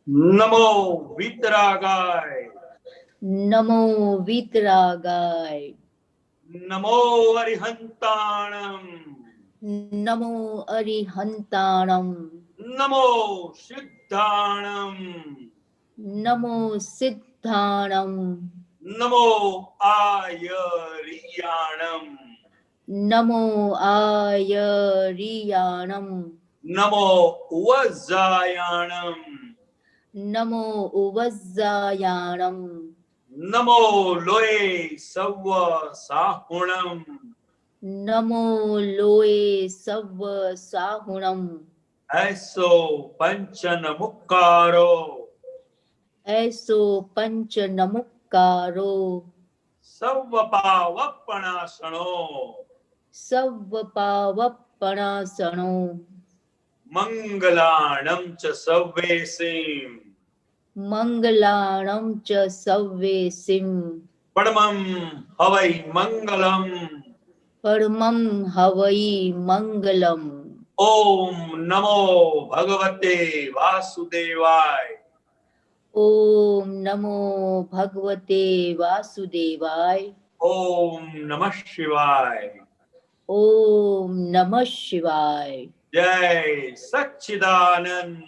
नमो वीतरागाय, नमो वीतरागाय, नमो अरिहंताणम, नमो अरिहंताणम, नमो सिद्धाणम, नमो सिद्धाणम, नमो आयरियाणम, नमो आयरियाणम, नमो वज्जायाणम, नमो उवज्जायाणम, नमो लोए सव्व साहुणम, नमो लोए सव्व साहुणम, ऐसो पंचन मुक्कारो, ऐसो पंच नमुक्कारो, सव्व पावपणासणो, सव्व पावपणासणो, मंगलाणं च सव्वेसिं, मंगलाणं च सव्वेसिं, परमं हवै मंगलम्, परमं हवै मंगलम्। ओम नमो भगवते वासुदेवाय, ओम नमो भगवते वासुदेवाय, ओम नमः शिवाय, ओम नमः शिवाय। जय सच्चिदानंद।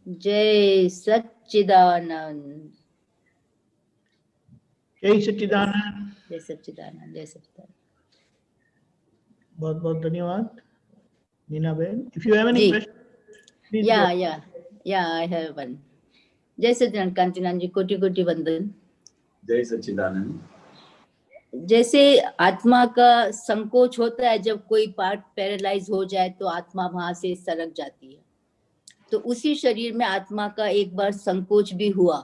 जय सच्चिदानंद, जय सच्चिदानंद। जय सच्चिदानंद, जय सच्चिदानंद। बहुत बहुत धन्यवाद नीना बहन। इफ यू हैव एनी जी, क्वेश्चन प्लीज गो। या आई हैव वन। जय सच्चिदानंद कांचीलाल जी, कोटि कोटि वंदन। जय सच्चिदानंद। जैसे आत्मा का संकोच होता है जब कोई पार्ट पैरालाइज हो जाए तो आत्मा वहां से सरक जाती है, तो उसी शरीर में आत्मा का एक बार संकोच भी हुआ।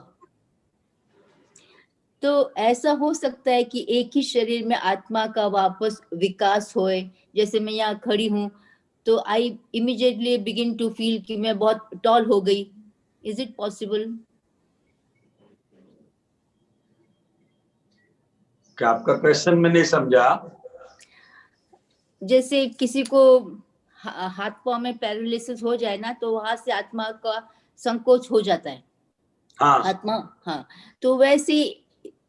तो ऐसा हो सकता है कि एक ही शरीर में आत्मा का वापस विकास होए। जैसे मैं यहाँ खड़ी हूँ तो I immediately begin to feel कि मैं बहुत टॉल हो गई। Is it possible? क्या आपका क्वेश्चन में नहीं समझा? जैसे किसी को हाथ पांव में पैरालिसिस हो जाए ना, तो वहां से आत्मा का संकोच हो जाता है। हाँ, आत्मा, हाँ, तो वैसे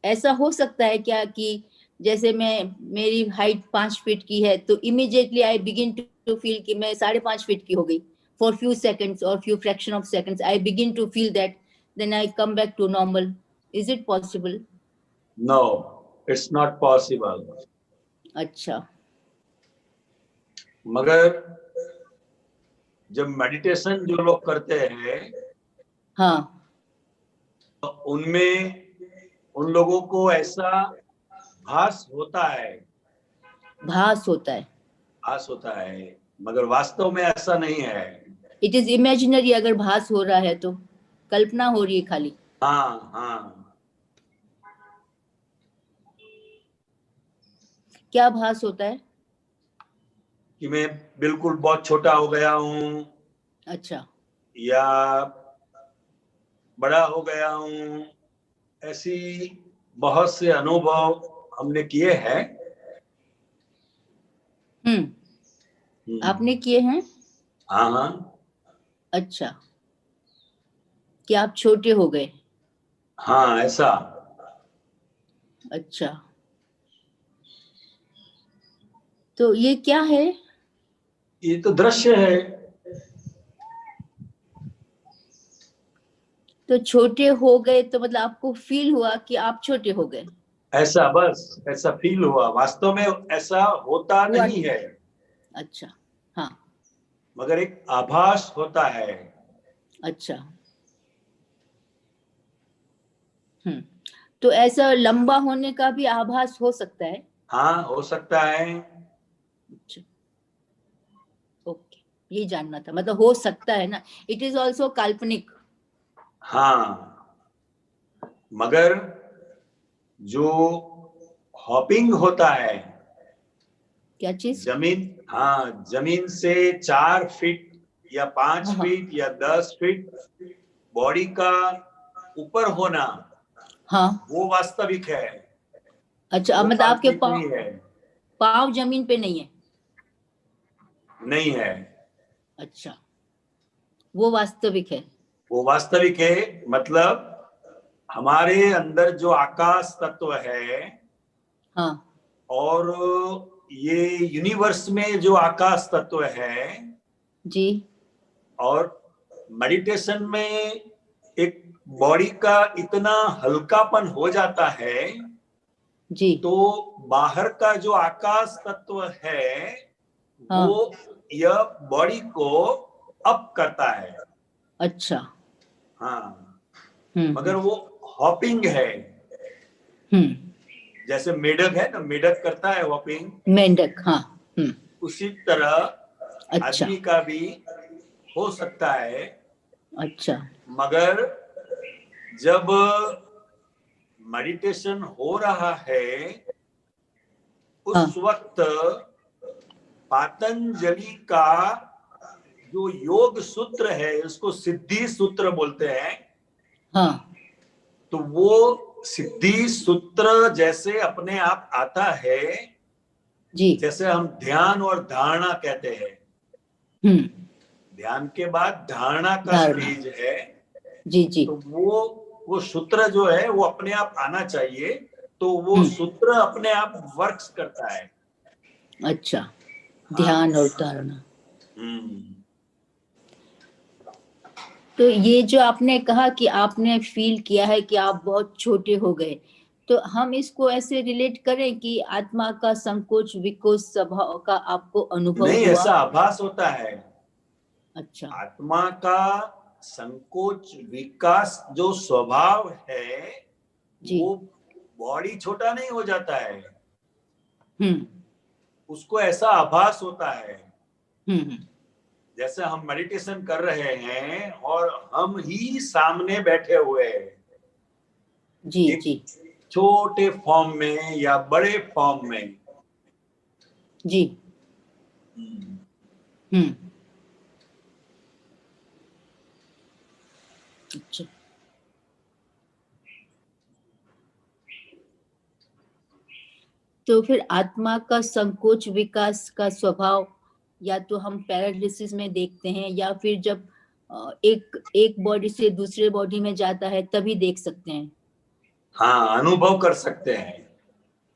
ऐसा हो सकता है क्या कि जैसे मेरी हाइट 5 फीट की है तो immediately I begin to feel कि मैं 5.5 फीट की हो गई फॉर फ्यू सेकंड्स और few fraction of seconds, I begin to feel that, then I come back to normal. Is it possible? No, it's not possible. अच्छा, मगर जब meditation जो लोग करते हैं, हाँ, तो उनमें उन लोगों को ऐसा भास होता है, भास होता है। भास होता है, मगर वास्तव में ऐसा नहीं है। It is imaginary. अगर भास हो रहा है तो कल्पना हो रही है खाली। हाँ हाँ, क्या भास होता है? कि मैं बिल्कुल बहुत छोटा हो गया हूँ, अच्छा, या बड़ा हो गया हूँ, ऐसी बहुत से अनुभव हमने किए हैं। आपने किए हैं? हाँ हाँ, अच्छा, कि आप छोटे हो गए? हाँ ऐसा। अच्छा, तो ये क्या है? ये तो दृश्य है। तो छोटे हो गए तो मतलब आपको फील हुआ कि आप छोटे हो गए? ऐसा, बस ऐसा फील हुआ, वास्तव में ऐसा होता हुआ नहीं है, अच्छा, हाँ, मगर एक आभास होता है। अच्छा, तो ऐसा लंबा होने का भी आभास हो सकता है? हाँ, हो सकता है। अच्छा, ओके, ये जानना था, मतलब हो सकता है ना, इट इज ऑल्सो काल्पनिक। हाँ, मगर जो हॉपिंग होता है, क्या चीज? जमीन, हाँ, जमीन से 4 फीट या 5 हाँ, फीट या 10 फीट बॉडी का ऊपर होना, हाँ, वो वास्तविक है, अच्छा, वो मतलब आपके काल्पनिक नहीं है। पाँव जमीन पे नहीं है? नहीं है। अच्छा, वो वास्तविक है। वो वास्तविक है, मतलब हमारे अंदर जो आकाश तत्व है हाँ और ये यूनिवर्स में जो आकाश तत्व है, जी और मेडिटेशन में एक बॉडी का इतना हल्कापन हो जाता है, जी तो बाहर का जो आकाश तत्व है हाँ वो यह बॉडी को अप करता है। अच्छा हाँ, हम्म मगर वो हॉपिंग है, हम्म जैसे मेढक है ना, मेढक करता है हॉपिंग, मेंढक हाँ उसी तरह अच्छा आदमी का भी हो सकता है। अच्छा मगर जब मेडिटेशन हो रहा है हाँ उस वक्त पातंजलि का जो योग सूत्र है उसको सिद्धि सूत्र बोलते हैं, हाँ तो वो सिद्धि सूत्र जैसे अपने आप आता है, जी जैसे हम ध्यान और धारणा कहते हैं, हम्म ध्यान के बाद धारणा का धारणा स्टेज है, जी जी तो वो सूत्र जो है वो अपने आप आना चाहिए, तो वो सूत्र अपने आप वर्क्स करता है। अच्छा हाँ। ध्यान और धारणा। हम्म। तो ये जो आपने कहा कि आपने फील किया है कि आप बहुत छोटे हो गए, तो हम इसको ऐसे रिलेट करें कि आत्मा का संकोच विकोच स्वभाव का आपको अनुभव नहीं, हुआ? ऐसा आभास होता है। अच्छा आत्मा का संकोच विकास जो स्वभाव है जी वो बॉडी छोटा नहीं हो जाता है, हम्म उसको ऐसा आभास होता है हम्म जैसे हम मेडिटेशन कर रहे हैं और हम ही सामने बैठे हुए हैं, जी एक जी छोटे फॉर्म में या बड़े फॉर्म में। जी हम्म अच्छा। तो फिर आत्मा का संकोच विकास का स्वभाव या तो हम पैरालिसिस में देखते हैं या फिर जब एक एक बॉडी से दूसरे बॉडी में जाता है तभी देख सकते हैं। हाँ, अनुभव कर सकते हैं।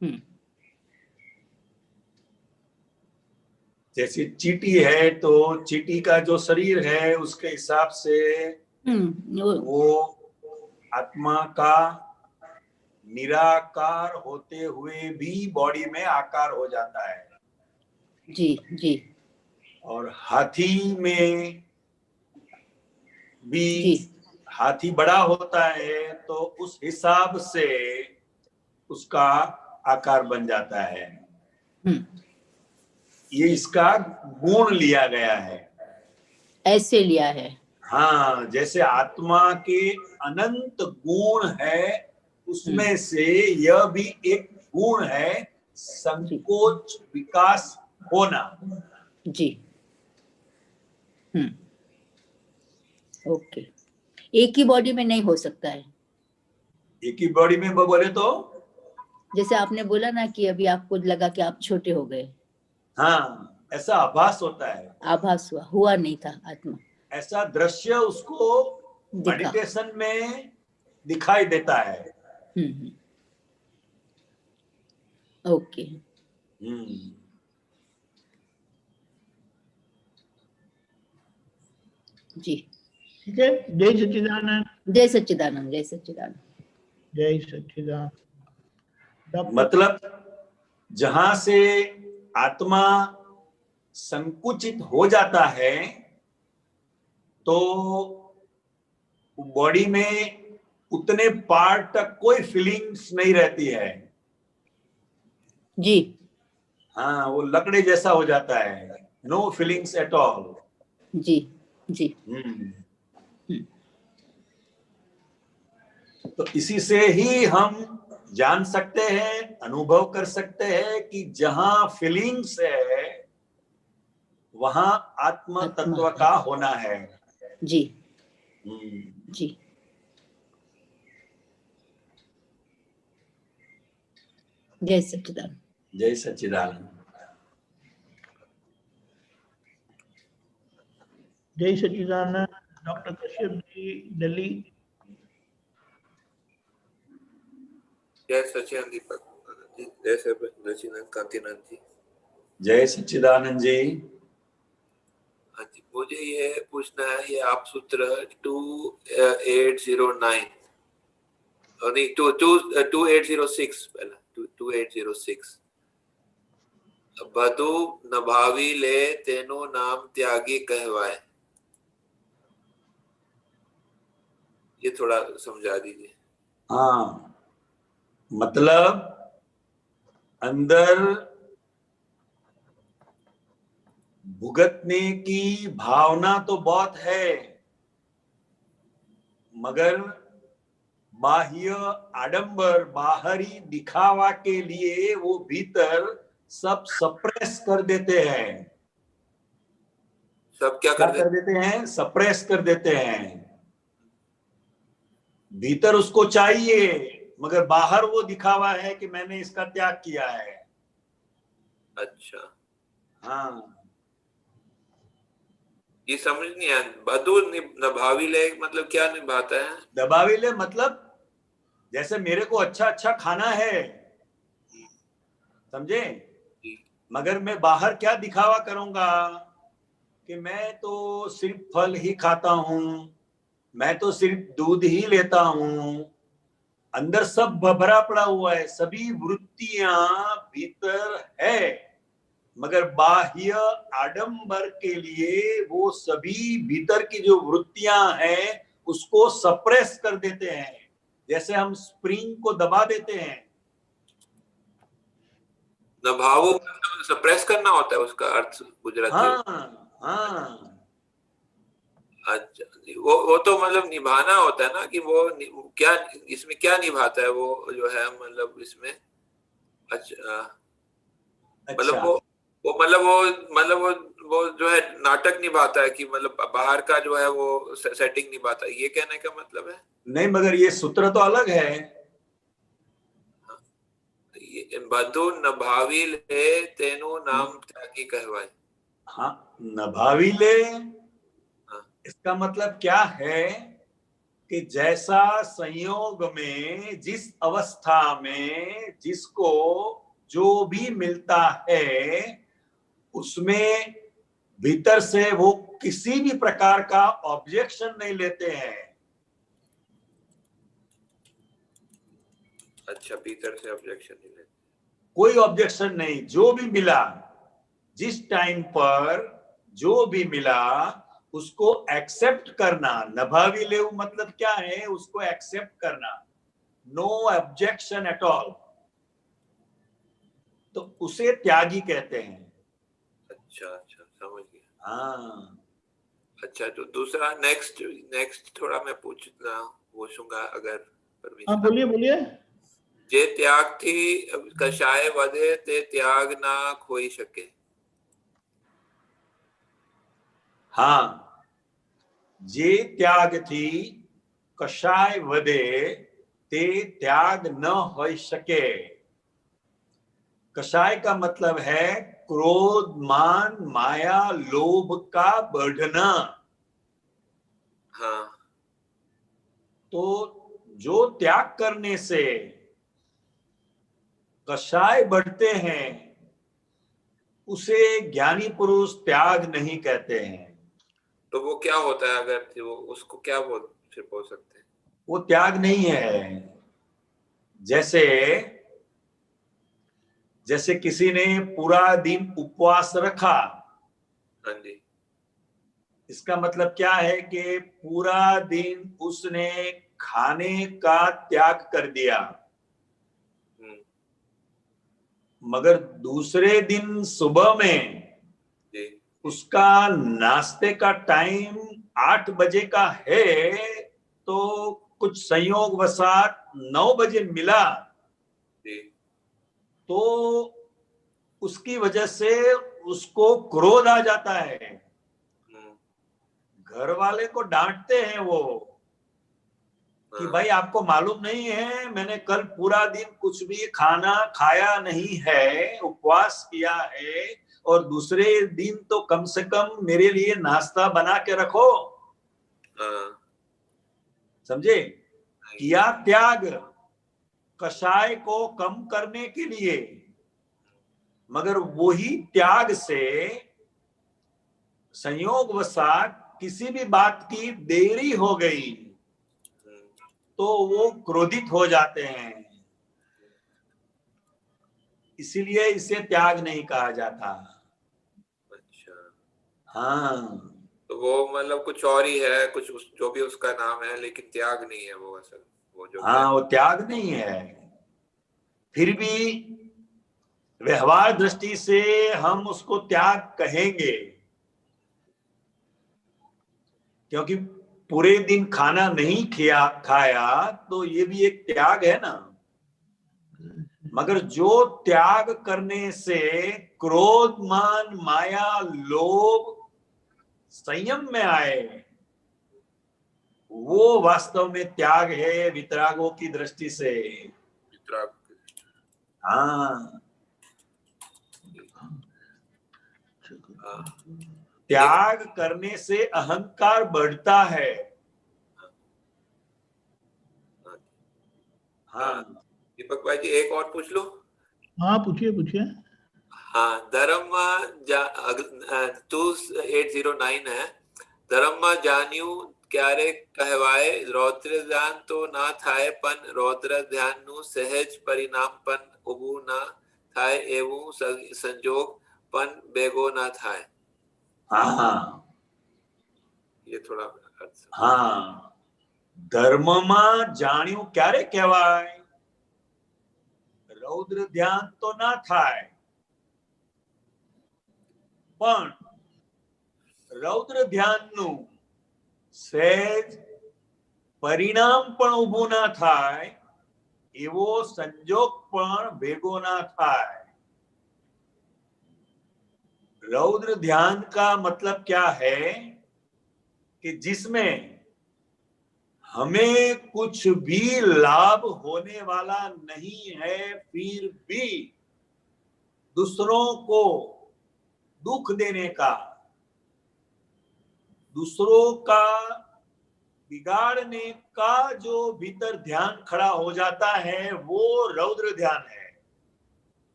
हम्म जैसे चींटी है तो चींटी का जो शरीर है उसके हिसाब से वो आत्मा का निराकार होते हुए भी बॉडी में आकार हो जाता है। जी जी और हाथी में भी जी हाथी बड़ा होता है तो उस हिसाब से उसका आकार बन जाता है। ये इसका गुण लिया गया है, ऐसे लिया है। हाँ, जैसे आत्मा के अनंत गुण है उसमें से यह भी एक गुण है, जी संकोच विकास होना। जी ओके। एक ही बॉडी में नहीं हो सकता है। एक ही बॉडी में बोले तो जैसे आपने बोला ना कि अभी आपको लगा कि आप छोटे हो गए, हाँ, ऐसा आभास होता है, आभास हुआ नहीं था आत्मा ऐसा दृश्य उसको दिखा। मेडिटेशन में दिखाई देता है। ओके जी ठीक है। जय सच्चिदानंद। जय सच्चिदानंद जय सच्चिदानंद। जय सच्चिदानंद। डॉक्टर मतलब जहां से आत्मा संकुचित हो जाता है तो बॉडी में उतने पार्ट तक कोई फीलिंग्स नहीं रहती है। जी हाँ, वो लकड़े जैसा हो जाता है, नो फीलिंग्स एट ऑल। जी जी तो इसी से ही हम जान सकते हैं, अनुभव कर सकते हैं कि जहां फीलिंग्स है वहां आत्म तत्व का होना है। जी जी जय सच्चिदानंद। जय सच्चिदानंद। जय सच्चिदानंद। डॉक्टर कश्यप जी, दिल्ली। जय सचिन दीपक जी, जय सचिन कांतिनाथ जी। जय सच्चिदानंद जी। हाँ जी, मुझे ये पूछना है, ये आप सूत्र 2809 नहीं 2806 पहला 2806 बधु नभावी ले तेनो नाम त्यागी कहवाए, ये थोड़ा समझा दीजिए। हाँ, मतलब अंदर भुगतने की भावना तो बहुत है, मगर बाह्य आडंबर, बाहरी दिखावा के लिए वो भीतर सब सप्रेस कर देते हैं। सब क्या क्या कर कर देते हैं? सप्रेस कर देते हैं। भीतर उसको चाहिए, मगर बाहर वो दिखावा है कि मैंने इसका त्याग किया है। अच्छा, हाँ, ये समझ नहीं आया। बधु नभावी ले मतलब क्या निभाता है? दबावी ले मतलब जैसे मेरे को अच्छा अच्छा खाना है, समझे, मगर मैं बाहर क्या दिखावा करूंगा कि मैं तो सिर्फ फल ही खाता हूं, मैं तो सिर्फ दूध ही लेता हूं। अंदर सब भरा पड़ा हुआ है, सभी वृत्तियां भीतर है, मगर बाह्य आडंबर के लिए वो सभी भीतर की जो वृत्तियां हैं उसको सप्रेस कर देते हैं, जैसे हम स्प्रिंग को दबा देते हैं। नभावो मतलब सप्रेस करना होता है, उसका अर्थ गुजराती। हाँ हाँ, अच्छा, वो तो मतलब निभाना होता है ना, कि वो क्या इसमें क्या निभाता है वो जो है, मतलब इसमें। अच्छा, मतलब अच्छा, वो जो है नाटक निभाता है, कि मतलब बाहर का जो है वो सेटिंग निभाता है, ये कहने का मतलब है? नहीं, मगर ये सूत्र तो अलग है। बधु नभावी ले तेनो नाम त्यागी कहवाए। हाँ, नभाविले, हाँ, इसका मतलब क्या है कि जैसा संयोग में, जिस अवस्था में जिसको जो भी मिलता है, उसमें भीतर से वो किसी भी प्रकार का ऑब्जेक्शन नहीं लेते हैं। अच्छा, भीतर से ऑब्जेक्शन नहीं लेते। कोई ऑब्जेक्शन नहीं, जो भी मिला, जिस टाइम पर जो भी मिला उसको एक्सेप्ट करना। नभावी लेव मतलब क्या है? उसको एक्सेप्ट करना, नो ऑब्जेक्शन एट ऑल, तो उसे त्यागी कहते हैं। अच्छा अच्छा, समझ गया। हाँ, अच्छा, तो दूसरा नेक्स्ट थोड़ा मैं पूछूंगा अगर हाँ, परमिशन। बोलिए बोलिए। जे त्याग थी कषाय वधे ते त्याग ना खोई सके। हाँ, जे त्याग थी कषाय वदे ते त्याग न हो सके। कषाय का मतलब है क्रोध, मान, माया, लोभ का बढ़ना। हाँ, तो जो त्याग करने से कषाय बढ़ते हैं उसे ज्ञानी पुरुष त्याग नहीं कहते हैं। तो वो क्या होता है? अगर वो उसको क्या फिर बोल सकते हैं? वो त्याग नहीं है। जैसे जैसे किसी ने पूरा दिन उपवास रखा, हाँ जी। इसका मतलब क्या है कि पूरा दिन उसने खाने का त्याग कर दिया, मगर दूसरे दिन सुबह में जी। उसका नाश्ते का टाइम 8 बजे का है, तो कुछ संयोग वसात 9 बजे मिला, जी। तो उसकी वजह से उसको क्रोध आ जाता है। घर वाले को डांटते हैं वो कि भाई आपको मालूम नहीं है, मैंने कल पूरा दिन कुछ भी खाना खाया नहीं है, उपवास किया है, और दूसरे दिन तो कम से कम मेरे लिए नाश्ता बना के रखो। हाँ, समझे? किया त्याग कषाय को कम करने के लिए, मगर वही त्याग से संयोगवशात किसी भी बात की देरी हो गई तो वो क्रोधित हो जाते हैं, इसीलिए इसे त्याग नहीं कहा जाता। अच्छा, हाँ, तो वो मतलब कुछ और ही है, कुछ जो भी उसका नाम है, लेकिन त्याग नहीं है वो असल, वो जो हाँ, वो त्याग नहीं है। फिर भी व्यवहार दृष्टि से हम उसको त्याग कहेंगे, क्योंकि पूरे दिन खाना नहीं खाया तो ये भी एक त्याग है ना। मगर जो त्याग करने से क्रोध, मान, माया, लोभ संयम में आए, वो वास्तव में त्याग है वितरागों की दृष्टि से। वितराग। हाँ, हाँ, त्याग करने से अहंकार बढ़ता है। हाँ, दीपक भाई जी एक और पूछ लो। हाँ, पूछिए पूछिए। हाँ, धर्म 2809 है। धर्म जान्यू क्यारे कहवाए, रौद्र ध्यान तो ना थाय पण रौद्र ध्यान नु सहज परिणाम पण उबू ना थाय एवं संजोग पण बेगो ना थाय। हाँ, ये थोड़ा अर्थ। हाँ, ધર્મમાં જાણ્યું ક્યારે કહેવાય? રૌદ્ર ધ્યાન તો ના થાય, પણ રૌદ્ર ધ્યાનનું સહેજ પરિણામ પણ ઊભું ના થાય, એવો સંજોગ પણ ભેગો ના થાય। रौद्र ध्यान का मतलब क्या है कि जिसमें हमें कुछ भी लाभ होने वाला नहीं है, फिर भी दूसरों को दुख देने का, दूसरों का बिगाड़ने का जो भीतर ध्यान खड़ा हो जाता है, वो रौद्र ध्यान है।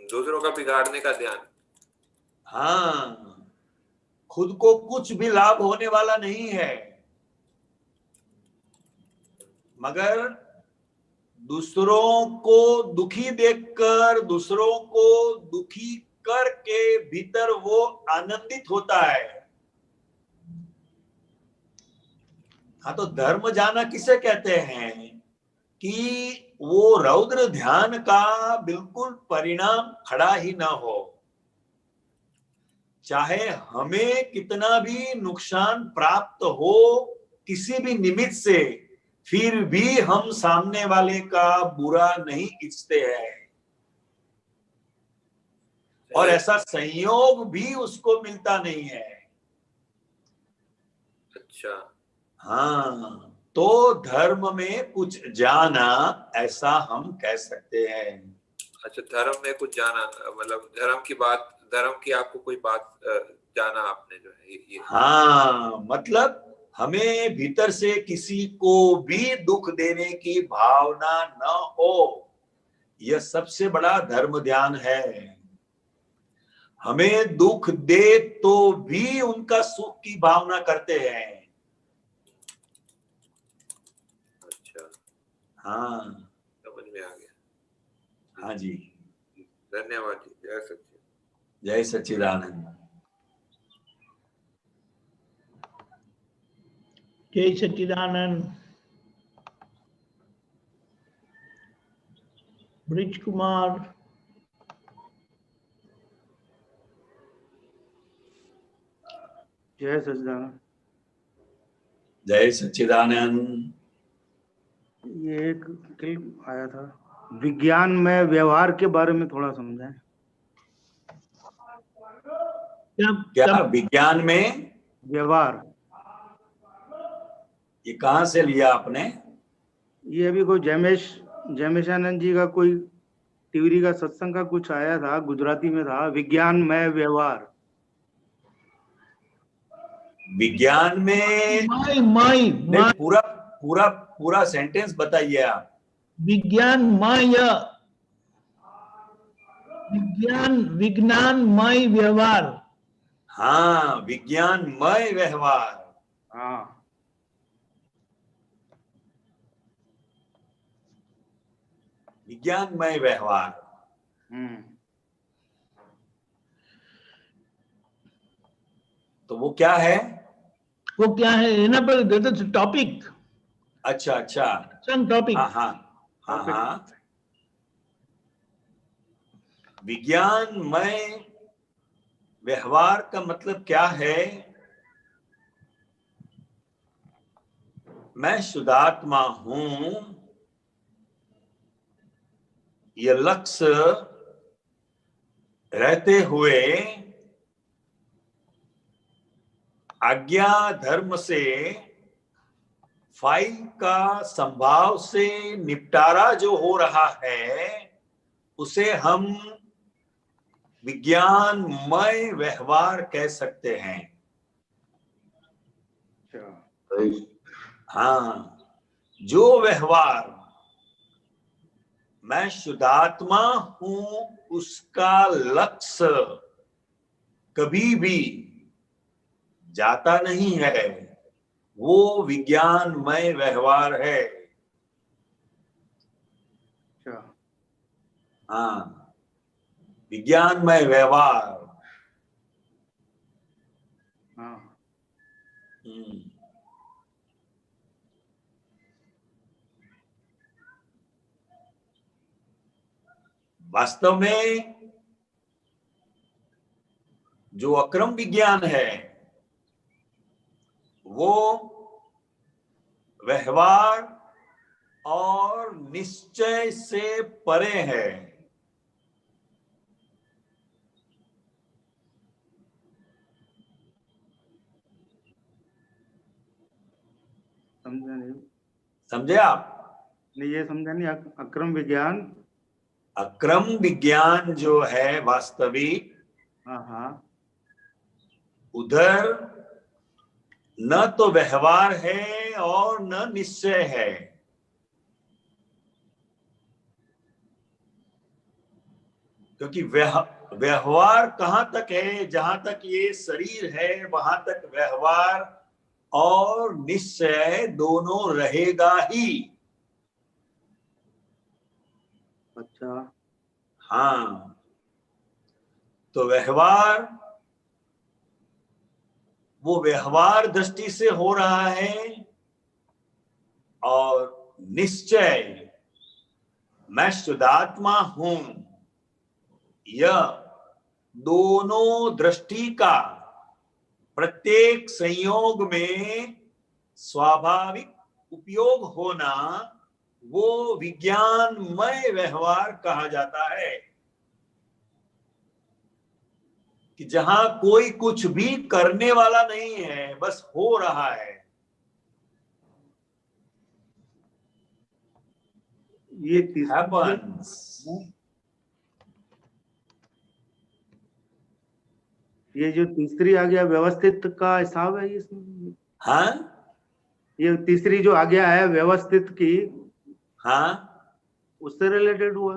दूसरों का बिगाड़ने का ध्यान। हाँ, खुद को कुछ भी लाभ होने वाला नहीं है, मगर दूसरों को दुखी देखकर, दूसरों को दुखी करके भीतर वो आनंदित होता है। हाँ, तो धर्म जाना किसे कहते हैं कि वो रौद्र ध्यान का बिल्कुल परिणाम खड़ा ही ना हो, चाहे हमें कितना भी नुकसान प्राप्त हो किसी भी निमित्त से, फिर भी हम सामने वाले का बुरा नहीं इच्छते हैं, और ऐसा संयोग भी उसको मिलता नहीं है। अच्छा, हाँ, तो धर्म में कुछ जाना, ऐसा हम कह सकते हैं। अच्छा, धर्म में कुछ जाना मतलब धर्म की बात, धर्म की आपको कोई बात जाना आपने जो है ये। हाँ, मतलब हमें भीतर से किसी को भी दुख देने की भावना न हो, यह सबसे बड़ा धर्म ध्यान है। हमें दुख दे तो भी उनका सुख की भावना करते हैं। अच्छा, हाँ, समझ में आ गया। हाँ जी, धन्यवाद जी, जय सच्चिदानंद। जय सच्चिदानंद। जय सच्चिदानंद। ब्रिज कुमार। जय सच्चिदानंद। जय सच्चिदानंद। ये एक क्लिप आया था, विज्ञान में व्यवहार के बारे में थोड़ा समझाएं। क्या विज्ञान में व्यवहार? ये कहाँ से लिया आपने? ये अभी कोई जैमिशानंद जी का कोई टिवरी का सत्संग का कुछ आया था, गुजराती में था, विज्ञान में व्यवहार। विज्ञान में मय नहीं, पूरा पूरा पूरा सेंटेंस बताइए आप। विज्ञानमय, विज्ञानमय व्यवहार। हाँ, विज्ञानमय व्यवहार। हाँ, विज्ञानमय व्यवहार। तो वो क्या है? वो क्या है लेना पड़ेगा, टॉपिक, अच्छा अच्छा, टॉपिक। हाँ हाँ हाँ हाँ। विज्ञानमय व्यवहार का मतलब क्या है? मैं शुद्धात्मा हूं, ये लक्ष्य रहते हुए आज्ञा धर्म से फाइल का संभाव से निपटारा जो हो रहा है उसे हम विज्ञानमय व्यवहार कह सकते हैं। हाँ, जो व्यवहार मैं शुद्धात्मा हूं उसका लक्ष्य कभी भी जाता नहीं है, वो विज्ञानमय व्यवहार है। हाँ, विज्ञानमय व्यवहार। वास्तव में जो अक्रम विज्ञान है वो व्यवहार और निश्चय से परे है। समझा नहीं। समझे आप? नहीं, ये समझा नहीं। अक्रम विज्ञान, अक्रम विज्ञान जो है वास्तविक, हाँ, उधर न तो व्यवहार है और न निश्चय है। क्योंकि व्यवहार कहां तक है? जहां तक ये शरीर है वहां तक व्यवहार और निश्चय दोनों रहेगा ही। अच्छा। हाँ, तो व्यवहार वो व्यवहार दृष्टि से हो रहा है और निश्चय मैं शुद्धात्मा हूं, यह दोनों दृष्टि का प्रत्येक संयोग में स्वाभाविक उपयोग होना वो विज्ञानमय व्यवहार कहा जाता है। कि जहां कोई कुछ भी करने वाला नहीं है, बस हो रहा है। ये happens। ये जो तीसरी आ गया व्यवस्थित का हिसाब है इसमें। हाँ ये तीसरी जो आ गया है व्यवस्थित की, हाँ, उससे रिलेटेड हुआ।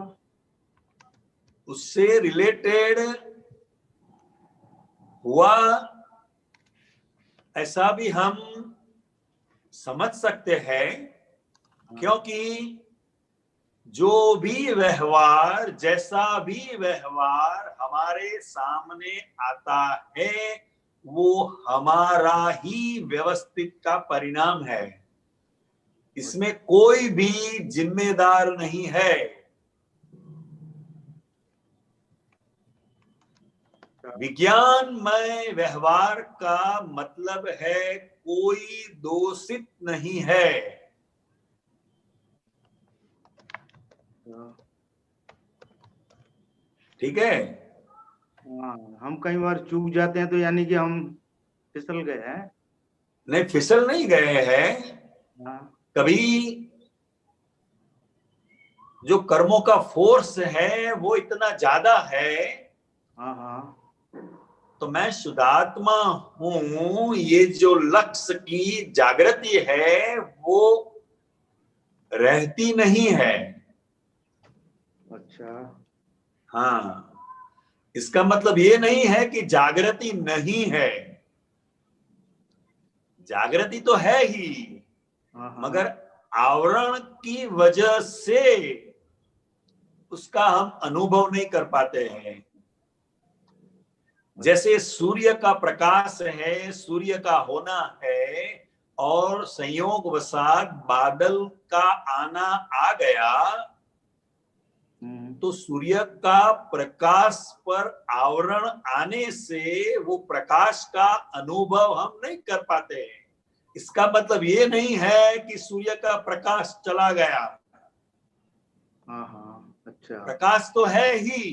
उससे रिलेटेड हुआ ऐसा भी हम समझ सकते हैं। क्योंकि जो भी व्यवहार, जैसा भी व्यवहार हमारे सामने आता है वो हमारा ही व्यवस्थित का परिणाम है। इसमें कोई भी जिम्मेदार नहीं है। विज्ञानमय व्यवहार का मतलब है कोई दोषित नहीं है। ठीक है? हाँ, हम कई बार चूक जाते हैं तो यानी कि हम फिसल गए हैं। नहीं, फिसल नहीं गए हैं। हाँ, कभी जो कर्मों का फोर्स है वो इतना ज्यादा है हाँ, तो मैं शुद्धात्मा हूं, ये जो लक्ष्य की जागृति है वो रहती नहीं है। अच्छा। हाँ, इसका मतलब ये नहीं है कि जागृति नहीं है, जागृति तो है ही, हाँ हाँ। मगर आवरण की वजह से उसका हम अनुभव नहीं कर पाते हैं। जैसे सूर्य का प्रकाश है, सूर्य का होना है, और संयोगवशात बादल का आना आ गया, तो सूर्य का प्रकाश पर आवरण आने से वो प्रकाश का अनुभव हम नहीं कर पाते हैं। इसका मतलब ये नहीं है कि सूर्य का प्रकाश चला गया। हाँ हाँ। अच्छा। प्रकाश तो है ही,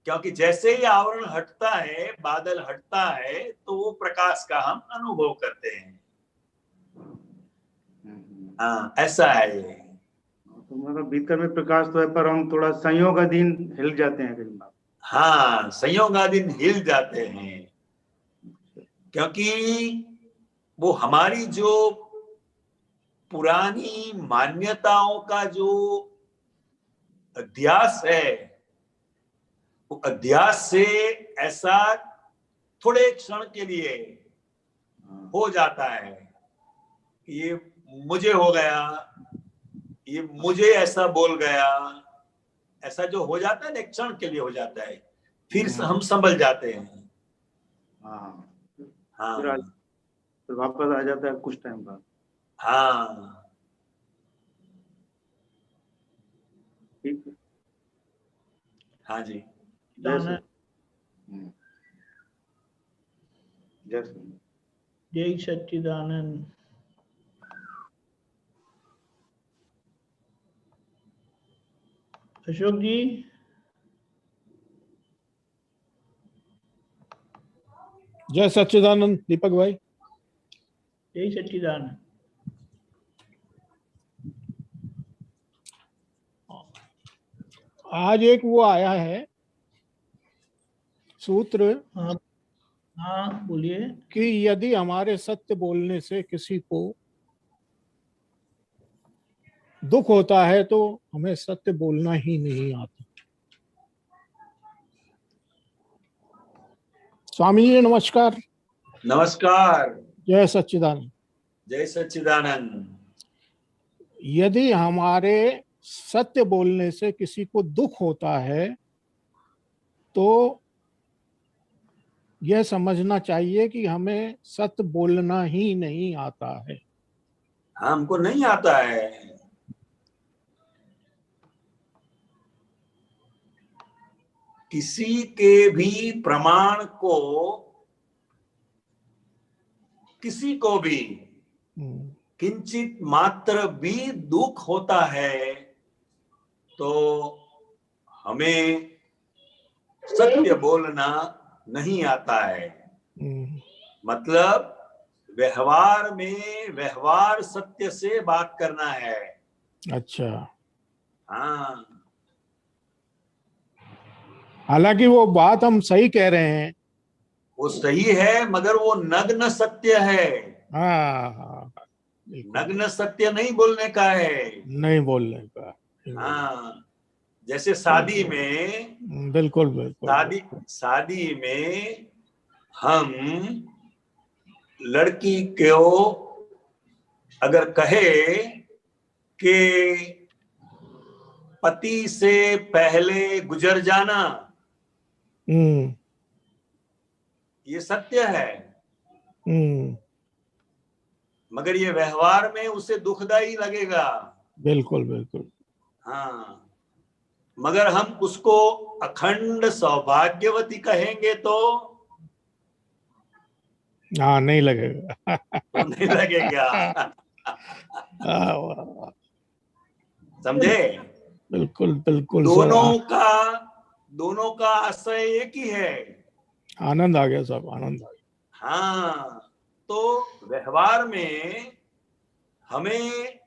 क्योंकि जैसे ही आवरण हटता है, बादल हटता है, तो वो प्रकाश का हम अनुभव करते हैं। हाँ, ऐसा है ये। तो मतलब भीतर में प्रकाश तो है, पर हम थोड़ा संयोगाधीन हिल जाते हैं कई बार। हाँ, संयोगाधीन हिल जाते हैं, क्योंकि वो हमारी जो पुरानी मान्यताओं का जो अध्यास है, वो अध्यास से ऐसा थोड़े क्षण के लिए हो जाता है कि ये मुझे हो गया, ये मुझे ऐसा बोल गया, ऐसा जो हो जाता है ना, एक क्षण के लिए हो जाता है, फिर हम संभल जाते हैं। हाँ। हाँ फिर वापस आ जाता है कुछ टाइम बाद। हाँ, ठीक है। हाँ जी। जैसे जैसे जय सच्चिदानंद। अशोक जी। जय सच्चिदानंद दीपक भाई। जय सच्चिदानंद। आज एक वो आया है सूत्र हाँ हाँ, बोलिए। कि यदि हमारे सत्य बोलने से किसी को दुख होता है तो हमें सत्य बोलना ही नहीं आता। स्वामी जी नमस्कार। नमस्कार। जय सच्चिदानंद। जय सच्चिदानंद। यदि हमारे सत्य बोलने से किसी को दुख होता है तो यह समझना चाहिए कि हमें सत्य बोलना ही नहीं आता है। हमको नहीं आता है। किसी के भी प्रमाण को, किसी को भी किंचित मात्र भी दुख होता है तो हमें सत्य बोलना नहीं आता है। मतलब व्यवहार में व्यवहार सत्य से बात करना है। अच्छा। हाँ, हालांकि वो बात हम सही कह रहे हैं। वो सही है, मगर वो नग्न सत्य है। हाँ, नग्न सत्य नहीं बोलने का है। नहीं बोलने का। हाँ, जैसे शादी में, बिल्कुल बिल्कुल। शादी में हम लड़की को अगर कहे कि पति से पहले गुजर जाना, ये सत्य है, मगर ये व्यवहार में उसे दुखदाई लगेगा। बिल्कुल बिल्कुल। हाँ, मगर हम उसको अखंड सौभाग्यवती कहेंगे तो हाँ, नहीं लगेगा। तो नहीं लगेगा। समझे? बिल्कुल बिल्कुल। दोनों का आशय एक ही है। आनंद आ गया साहब, आनंद आ गया। हाँ, तो व्यवहार में हमें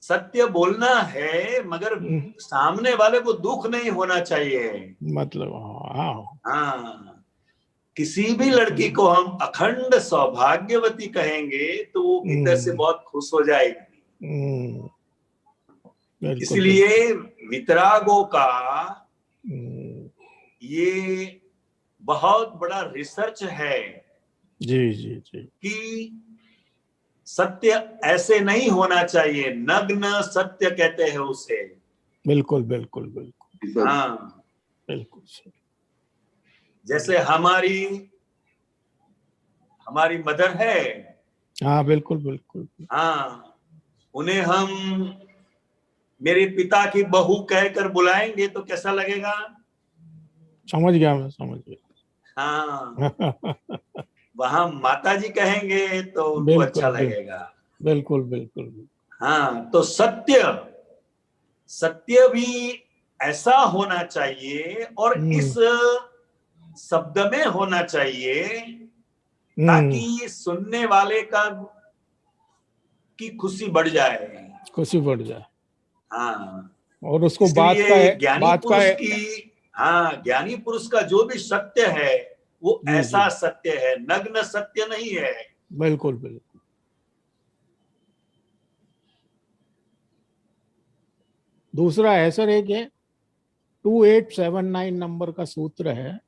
सत्य बोलना है, मगर सामने वाले को दुख नहीं होना चाहिए। मतलब हाँ, हाँ हाँ, किसी भी लड़की को हम अखंड सौभाग्यवती कहेंगे तो वो भीतर से बहुत खुश हो जाएगी। बिल्कुल, इसलिए वितरागों का ये बहुत बड़ा रिसर्च है जी जी जी, कि सत्य ऐसे नहीं होना चाहिए, नग्न सत्य कहते हैं उसे। बिल्कुल बिल्कुल बिल्कुल, हाँ, बिल्कुल सही। जैसे हमारी मदर है, हाँ बिल्कुल बिल्कुल, हाँ, उन्हें हम मेरे पिता की बहू कहकर बुलाएंगे तो कैसा लगेगा? समझ गया, मैं समझ गया। हाँ, वहां माता जी कहेंगे तो उनको बिल्कुल अच्छा लगेगा। बिल्कुल बिल्कुल, हाँ, तो सत्य भी ऐसा होना चाहिए और इस शब्द में होना चाहिए ताकि सुनने वाले की खुशी बढ़ जाए, खुशी बढ़ जाए, हाँ। और उसको इसलिए ज्ञानी पुरुष का जो भी सत्य है वो जी, ऐसा जी। सत्य है, नग्न सत्य नहीं है। बिल्कुल बिल्कुल। दूसरा है सर, एक है 2879 नंबर का सूत्र है,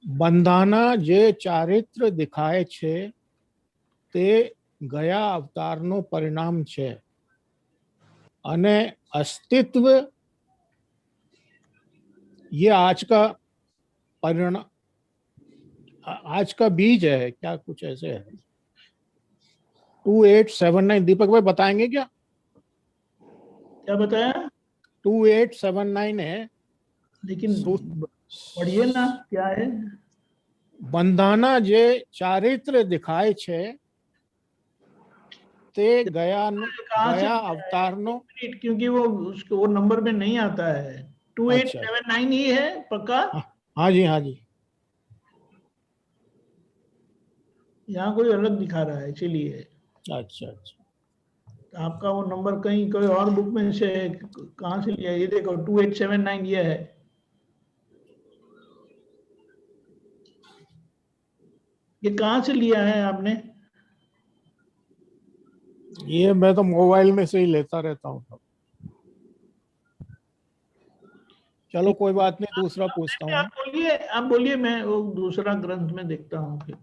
બંધાના જે ચારિત્ર દેખાય છે તે ગયા અવતારનો પરિણામ છે અને अस्तित्व ये आज का परिणाम, आज का बीज है क्या, कुछ ऐसे है। 2879 दीपक भाई बताएंगे क्या? क्या बताया? 2879 है, लेकिन पढ़िए ना क्या है। બંધાના જે ચારિત્ર દેખાય છે તે ગયા अवतारનો, क्योंकि वो उसको वो नंबर में नहीं आता है। 2879 ही है पक्का? हाँ जी, हाँ जी। यहाँ कोई अलग दिखा रहा है, चलिए। अच्छा अच्छा, तो आपका वो नंबर कहीं कोई और बुक में से कहाँ से लिया? ये देखो 2879 ये है। ये कहाँ से लिया है आपने? ये मैं तो मोबाइल में से ही लेता रहता हूँ सब। चलो कोई बात नहीं, दूसरा पूछता हूँ। आप बोलिए, मैं वो दूसरा ग्रंथ में देखता हूँ फिर।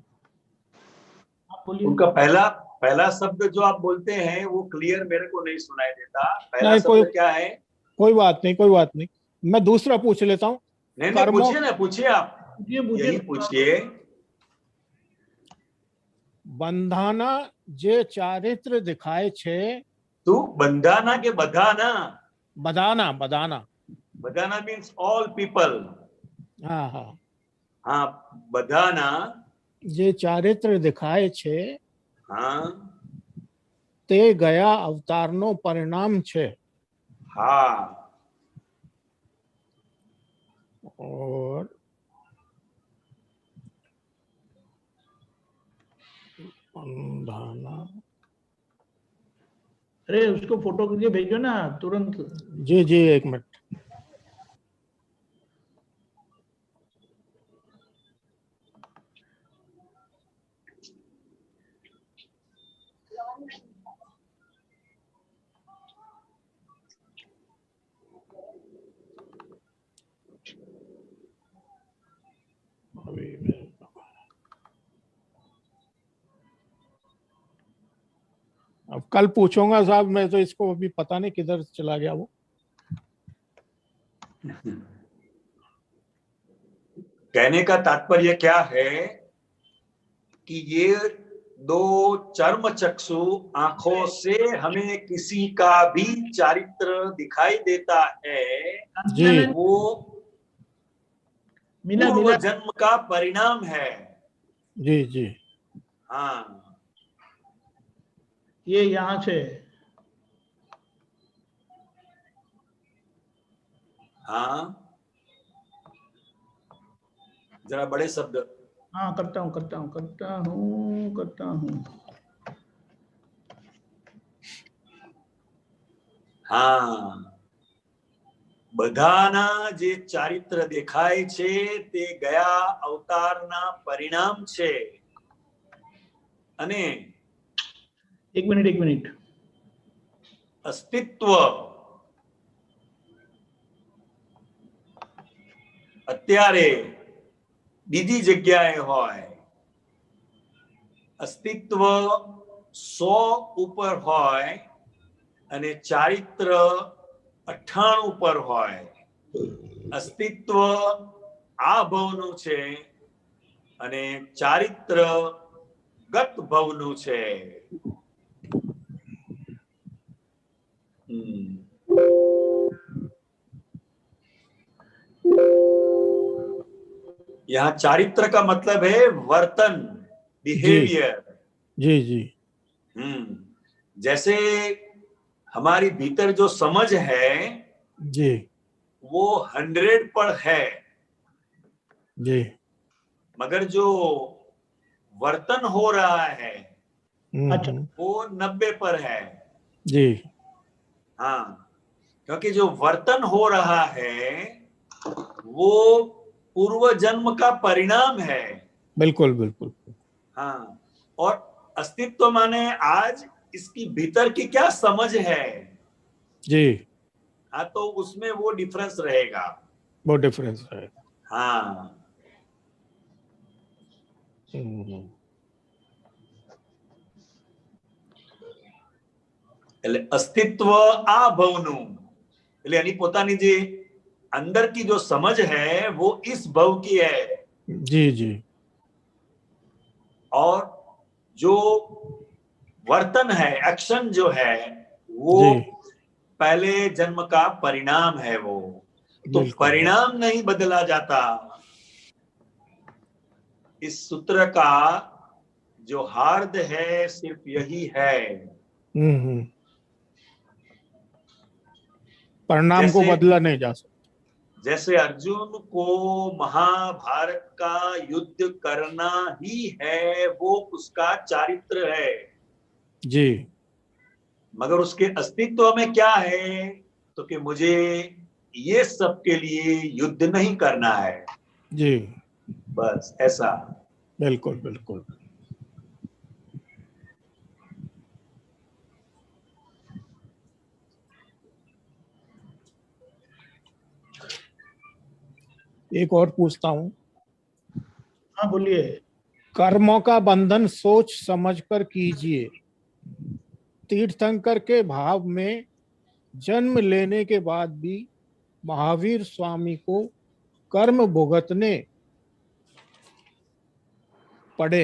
आप बोलिए। उनका पहला शब्द जो आप बोलते हैं वो क्लियर मेरे को नहीं सुनाई देता। पहला नहीं, शब्द क्या है? कोई बात नहीं, कोई बात नहीं, मैं दूसरा पूछ लेता हूँ। नहीं, पूछिए ना, पूछिए आप, यही पूछिए। બંધાના જે ચારિત્ર દેખાય છે, तू बंधाना के बधाना? બધાના બધાના, बधाना मीन्स ऑल पीपल। हाँ हाँ, हाँ, बधाना જે ચારિત્ર દેખાય છે हाँ તે ગયા અવતારનો પરિણામ છે। हाँ, और બંધાના, अरे उसको फोटो करके भेजो ना तुरंत। जी जी, एक मिनट। अब कल पूछूंगा साहब, मैं तो इसको अभी पता नहीं किधर चला गया वो। कहने का तात्पर्य क्या है कि ये दो चर्म चक्षु आंखों से हमें किसी का भी चारित्र दिखाई देता है, जी, वो मिला पूर्व मिला। जन्म का परिणाम है। जी जी, हाँ, ये यहाँ से। हाँ, जरा बड़े शब्द। हाँ, करता हूँ करता हूँ करता हूँ करता हूँ। हाँ, બધાના જે ચારિત્ર દેખાય છે તે ગયા અવતારના પરિણામ છે અને एक मिनट અસ્તિત્વ અત્યારે બીજી જગ્યાએ હોય, અસ્તિત્વ 100 ઉપર હોય અને ચારિત્ર 98 પર હોય. અસ્તિત્વ આ ભવનું છે અને ચારિત્ર ગત ભવનું છે. यहाँ चारित्र का मतलब है वर्तन, बिहेवियर. जी जी जैसे हमारी भीतर जो समझ है जी वो 100 पर है, जी मगर जो वर्तन हो रहा है अच्छा। वो 90 पर है. जी हाँ, क्योंकि जो वर्तन हो रहा है वो पूर्व जन्म का परिणाम है. बिल्कुल बिल्कुल. हाँ, और अस्तित्व माने आज इसकी भीतर की क्या समझ है. जी हाँ, तो उसमें वो डिफरेंस रहेगा. वो डिफरेंस है. हाँ, એટલે અસ્તિત્વ આ ભવનું, એટલે એની પોતાની જે अंदर की जो समझ है वो इस भव की है. जी जी. और जो वर्तन है, एक्शन जो है वो जी. पहले जन्म का परिणाम है. वो तो बिल्कुल. परिणाम नहीं बदला जाता. इस सूत्र का जो हार्द है सिर्फ यही है. परिणाम को बदला नहीं जा सकता. जैसे अर्जुन को महाभारत का युद्ध करना ही है, वो उसका चारित्र है. जी. मगर उसके अस्तित्व में क्या है तो कि मुझे ये सब के लिए युद्ध नहीं करना है. जी बस ऐसा. बिल्कुल बिल्कुल. एक और पूछता हूँ. हाँ बोलिए. कर्मों का बंधन सोच समझकर कीजिए. तीर्थंकर के भाव में जन्म लेने के बाद भी महावीर स्वामी को कर्म भुगतने पड़े.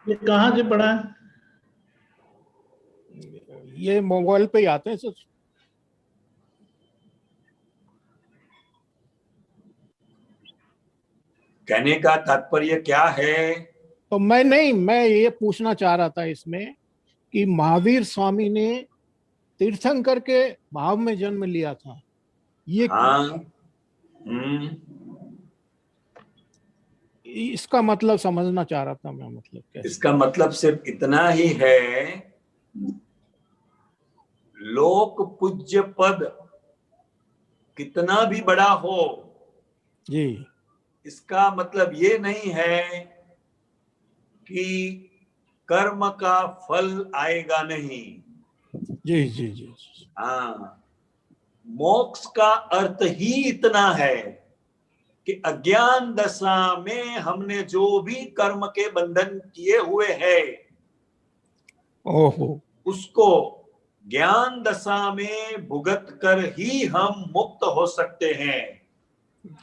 ये कहाँ से पढ़ा है? ये मोबाइल पे ही आते हैं सर. कहने का तात्पर्य क्या है? तो मैं ये पूछना चाह रहा था इसमें कि महावीर स्वामी ने तीर्थंकर के भाव में जन्म लिया था, ये हाँ. इसका मतलब समझना चाह रहा था मैं. मतलब कैसे? इसका मतलब सिर्फ इतना ही है, लोक पूज्य पद कितना भी बड़ा हो, जी. इसका मतलब ये नहीं है कि कर्म का फल आएगा नहीं. जी जी जी. हाँ, मोक्ष का अर्थ ही इतना है कि अज्ञान दशा में हमने जो भी कर्म के बंधन किए हुए हैं, ओहो. उसको ज्ञान दशा में भुगत कर ही हम मुक्त हो सकते हैं.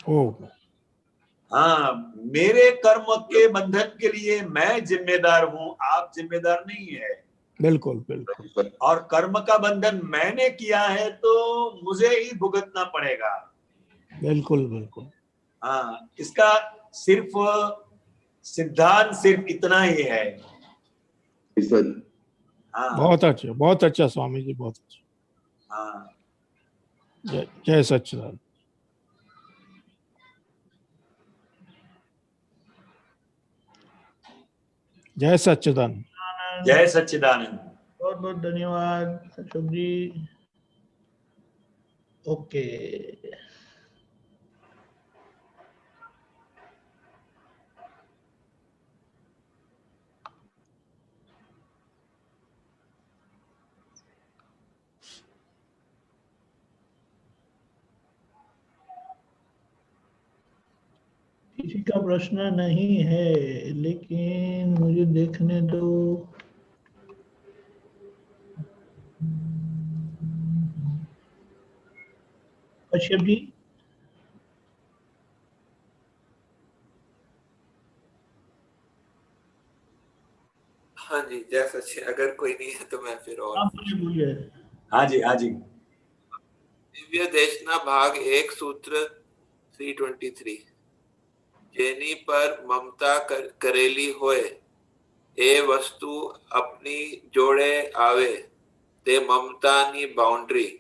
ओह. हाँ, मेरे कर्म के बंधन के लिए मैं जिम्मेदार हूं, आप जिम्मेदार नहीं है. बिल्कुल बिल्कुल. और कर्म का बंधन मैंने किया है तो मुझे ही भुगतना पड़ेगा. बिल्कुल बिल्कुल. हाँ, इसका सिर्फ सिद्धांत सिर्फ इतना ही है. हाँ. बहुत अच्छा स्वामी जी, बहुत अच्छा. हाँ. जय सच्चिदानंद. जय सच्चिदानंद. जय सच्चिदानंद. बहुत बहुत धन्यवाद अशोक जी. ओके। किसी का प्रश्न नहीं है, लेकिन मुझे देखने दो। कश्यप जी, हाँ जी, जैसा अगर कोई नहीं है तो मैं फिर और आप बोलिए। हाँ जी, हाँ जी। दिव्य देशना भाग 1 सूत्र 323। जेनी पर ममता करेली होए, ए वस्तु अपनी जोड़े आवे, ते ममता नी बाउंड्री।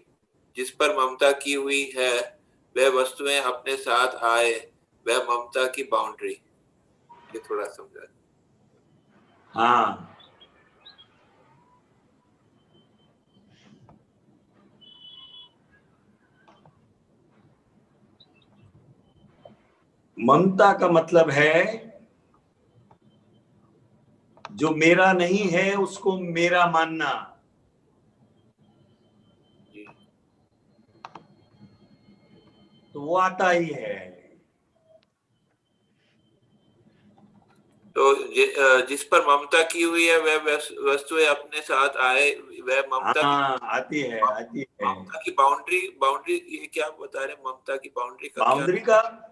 जिस पर ममता की हुई है वह वस्तुएं अपने साथ आए, वह ममता की बाउंड्री। ये थोड़ा समझा। हाँ, ममता का मतलब है जो मेरा नहीं है उसको मेरा मानना। जी। तो वो आता ही है। तो जिस पर ममता की हुई है वह वस्तुएं अपने साथ आए, वह ममता की। हाँ, आती है, आती है। ममता की बाउंड्री, बाउंड्री ये क्या बता रहे हैं? ममता की बाउंड्री का क्या?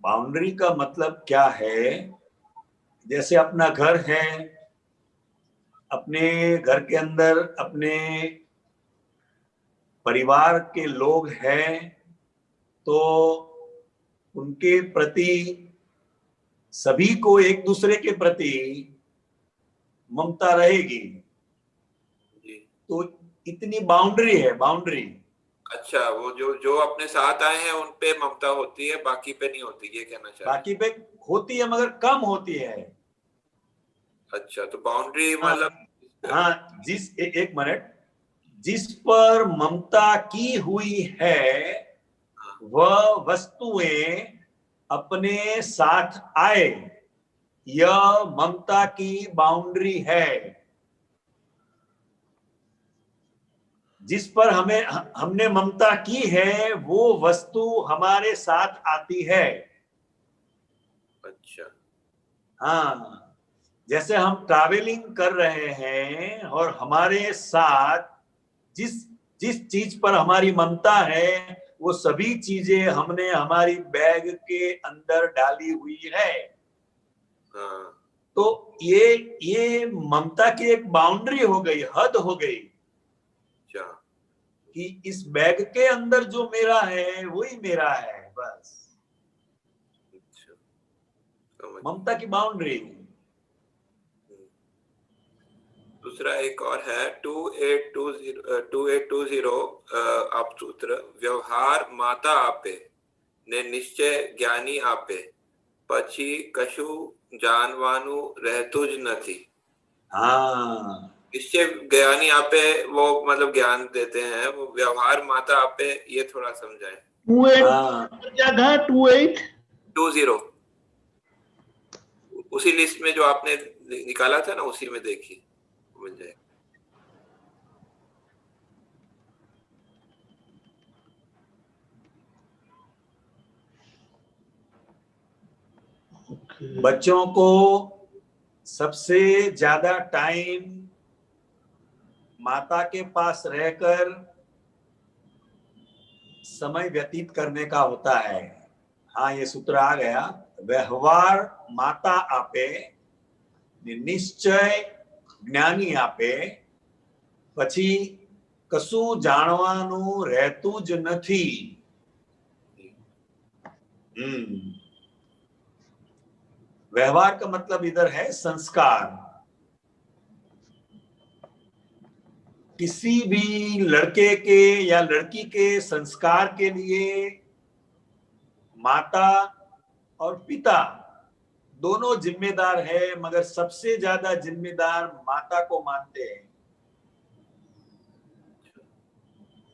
बाउंड्री का मतलब क्या है? जैसे अपना घर है, अपने घर के अंदर अपने परिवार के लोग हैं, तो उनके प्रति, सभी को एक दूसरे के प्रति ममता रहेगी। जी। तो इतनी बाउंड्री है, बाउंड्री। अच्छा, वो जो जो अपने साथ आए हैं उन पे ममता होती है, बाकी पे नहीं होती, ये कहना चाह रहे हैं? बाकी पे होती है मगर कम होती है। अच्छा, तो बाउंड्री हाँ, मतलब। हाँ, एक मिनट, जिस पर ममता की हुई है वह वस्तुएं अपने साथ आए, यह ममता की बाउंड्री है। जिस पर हमने ममता की है वो वस्तु हमारे साथ आती है। अच्छा। हाँ, जैसे हम ट्रैवलिंग कर रहे हैं और हमारे साथ जिस जिस चीज पर हमारी ममता है वो सभी चीजें हमने हमारी बैग के अंदर डाली हुई है। हाँ। तो ये ममता की एक बाउंड्री हो गई, हद हो गई अच्छा। कि इस बैग के अंदर जो मेरा है वही मेरा है, बस। अच्छा, समझ। ममता की बाउंड्री। दूसरा एक और है 2820 आप सूत्र। व्यवहार माता आपे ने निश्चय ज्ञानी आपे, પછી કશું જાણવાનું રહેતું જ નથી। हाँ, निश्चय ज्ञानी आपे वो मतलब ज्ञान देते हैं, वो व्यवहार माता आपे, ये थोड़ा समझाएं। 28 क्या था? 28 20 उसी लिस्ट में जो आपने निकाला था ना, उसी में देखिए मिल जाएगा। बच्चों को सबसे ज्यादा टाइम माता के पास रहकर समय व्यतीत करने का होता है। हाँ, ये सूत्र आ गया। व्यवहार माता आपे, निश्चय જ્ઞાની આપે, પછી કશું જાણવાનું રહેતું જ નથી। व्यवहार का मतलब इधर है संस्कार। किसी भी लड़के के या लड़की के संस्कार के लिए माता और पिता दोनों जिम्मेदार है, मगर सबसे ज्यादा जिम्मेदार माता को मानते हैं।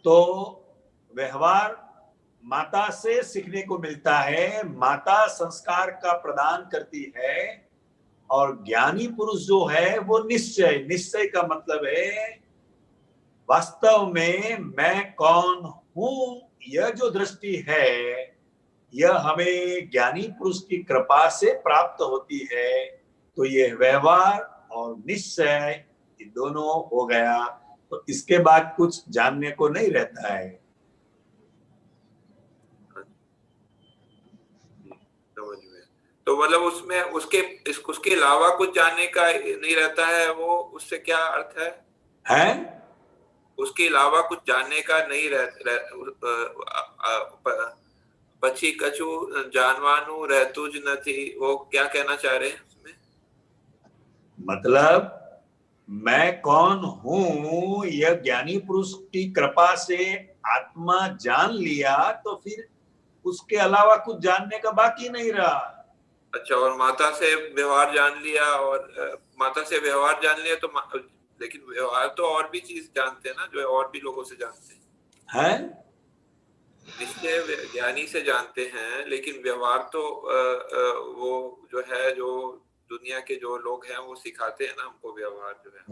तो व्यवहार माता से सीखने को मिलता है, माता संस्कार का प्रदान करती है, और ज्ञानी पुरुष जो है वो निश्चय, निश्चय का मतलब है वास्तव में मैं कौन हूं, यह जो दृष्टि है यह हमें ज्ञानी पुरुष की कृपा से प्राप्त होती है। तो ये व्यवहार और निश्चय ये दोनों हो गया, तो इसके बाद कुछ जानने को नहीं रहता है। समझ में। तो मतलब उसमें उसके अलावा कुछ जानने का नहीं रहता है, वो उससे क्या अर्थ है? हैं? उसके अलावा कुछ जानने का नहीं पछी कछु जानवानु रहतुज न थी, वो क्या कहना चाह रहे हैं उसमें? मतलब मैं कौन हूं यह ज्ञानी पुरुष की कृपा से आत्मा जान लिया, तो फिर उसके अलावा कुछ जानने का बाकी नहीं रहा। अच्छा, और माता से व्यवहार जान लिया, और माता से व्यवहार जान लिया तो लेकिन व्यवहार तो और भी चीज जानते हैं ना, जो और भी लोगों से जानते हैं। निश्चय ज्ञानी से जानते हैं, लेकिन व्यवहार तो वो जो है, जो दुनिया के जो लोग हैं वो सिखाते हैं ना हमको व्यवहार जो है।